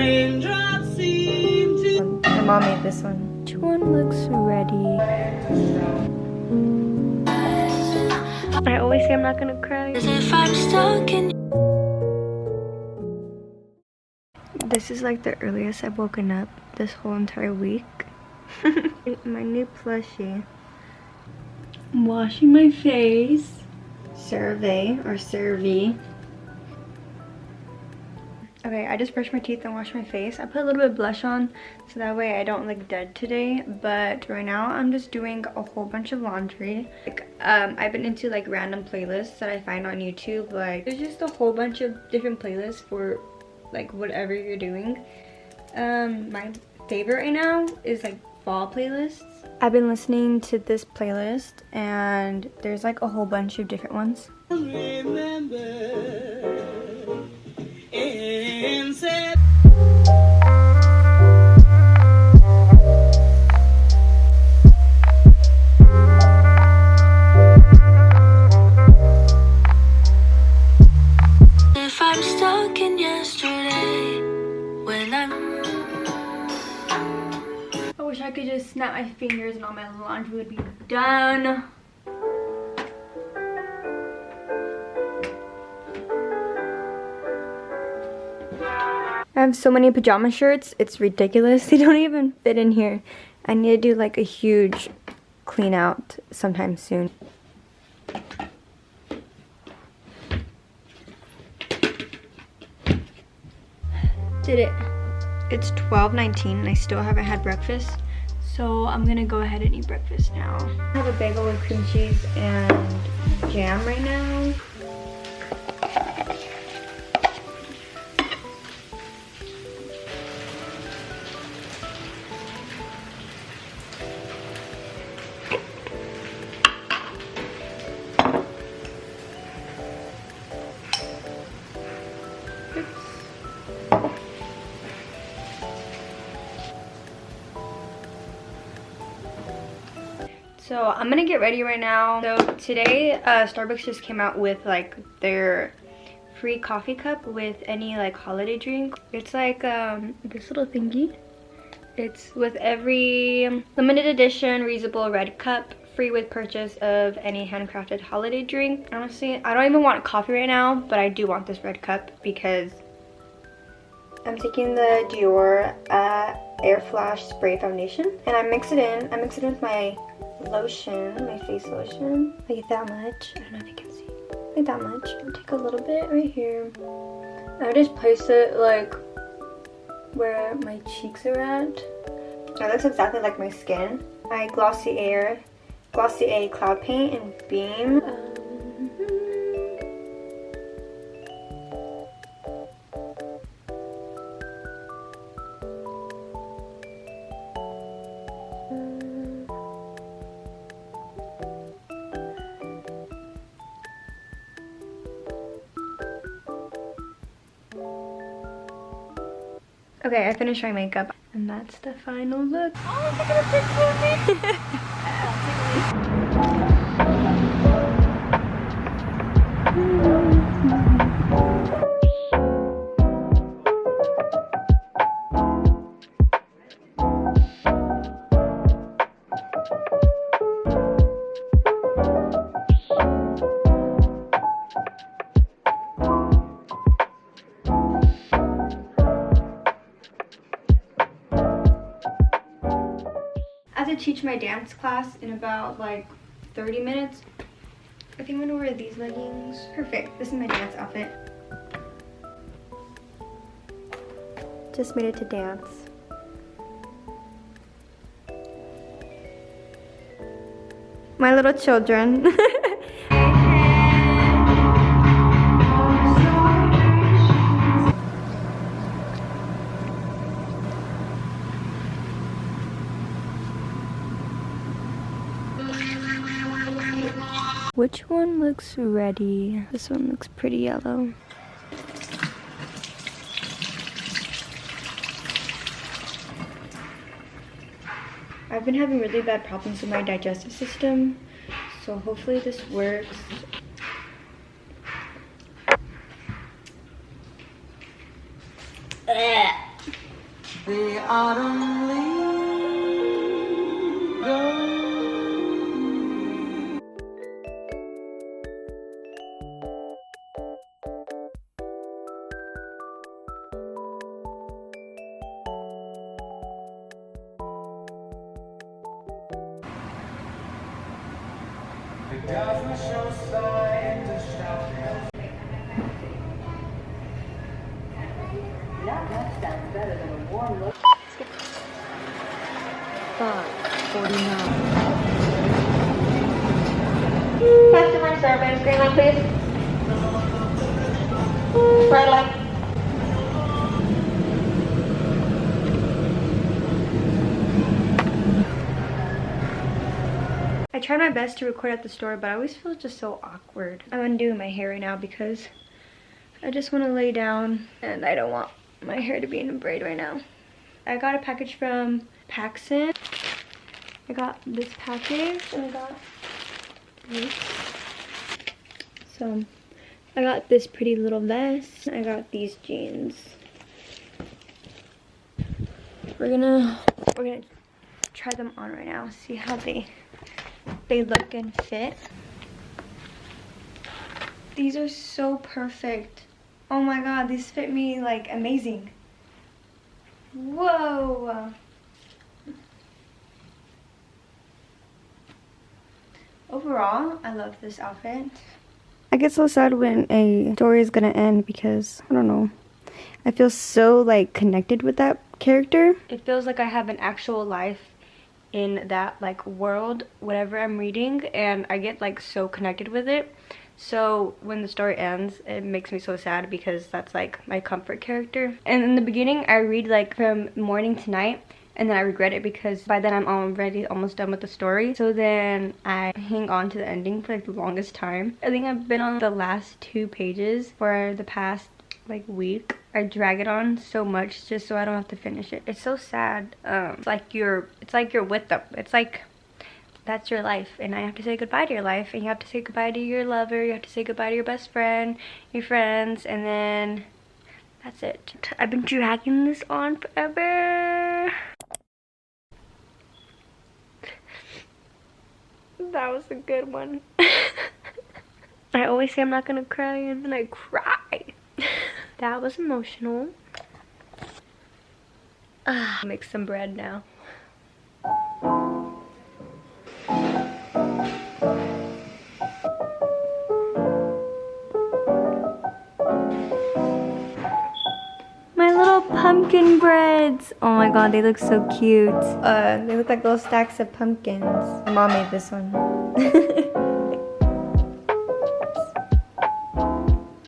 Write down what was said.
Raindrops seem to. My mom made this one. Which one looks ready? I always say I'm not gonna cry. As if I'm stuck in. This is like the earliest I've woken up this whole entire week. My new plushie. I'm washing my face. CeraVe or CeraVe. Okay, I just brushed my teeth and washed my face. I put a little bit of blush on so that way I don't look dead today. But right now I'm just doing a whole bunch of laundry. Like, I've been into like random playlists that I find on YouTube. Like there's just a whole bunch of different playlists for like whatever you're doing. My favorite right now is like fall playlists. I've been listening to this playlist and there's like a whole bunch of different ones. Remember and said. If I'm stuck in yesterday when I wish I could just snap my fingers and all my laundry would be done. I have so many pajama shirts, it's ridiculous. They don't even fit in here. I need to do like a huge clean out sometime soon. Did it. It's 12:19 and I still haven't had breakfast. So I'm gonna go ahead and eat breakfast now. I have a bagel with cream cheese and jam right now. So I'm gonna get ready right now. So today Starbucks just came out with like their free coffee cup with any like holiday drink. It's like this little thingy. It's with every limited edition reusable red cup, free with purchase of any handcrafted holiday drink. Honestly, I don't even want coffee right now, but I do want this red cup because I'm taking the Dior Air Flash Spray Foundation and I mix it in. I mix it in with my lotion, my face lotion, like that much. I don't know if you can see, like that much. I'll take a little bit right here. I just place it like where my cheeks are at. That looks exactly like my skin. My Glossier Cloud Paint in Beam. Okay, I finished my makeup and that's the final look. Oh, is it gonna fit for me? I have to teach my dance class in about like 30 minutes. I think I'm gonna wear these leggings. Perfect, this is my dance outfit. Just made it to dance. My little children. Which one looks ready? This one looks pretty yellow. I've been having really bad problems with my digestive system, so hopefully this works. Ugh. The autumn leaves go. It doesn't show signs of shouting. That sounds better than a warm look. 5:49. Customer service, green light please. Red light. I tried my best to record at the store, but I always feel just so awkward. I'm undoing my hair right now because I just want to lay down and I don't want my hair to be in a braid right now. I got a package from Paxson. I got this package and I got this. So I got this pretty little vest. I got these jeans. We're gonna try them on right now. See how they look and fit. These are so perfect. Oh my god, these fit me like amazing. Whoa. Overall, I love this outfit. I get so sad when a story is gonna end because, I don't know, I feel so like connected with that character. It feels like I have an actual life in that like world, whatever I'm reading, and I get like so connected with it. So when the story ends, it makes me so sad because that's like my comfort character. And in the beginning, I read like from morning to night, and then I regret it because by then I'm already almost done with the story. So then I hang on to the ending for like the longest time. I think I've been on the last 2 pages for the past like week. I drag it on so much just so I don't have to finish it. It's so sad. It's like you're with them. It's like that's your life, and I have to say goodbye to your life, and you have to say goodbye to your lover, you have to say goodbye to your best friend, your friends, and then that's it. I've been dragging this on forever. That was a good one. I always say I'm not gonna cry, and then I cry. That was emotional. I'll make some bread now. My little pumpkin breads. Oh my god, they look so cute. They look like little stacks of pumpkins. My mom made this one.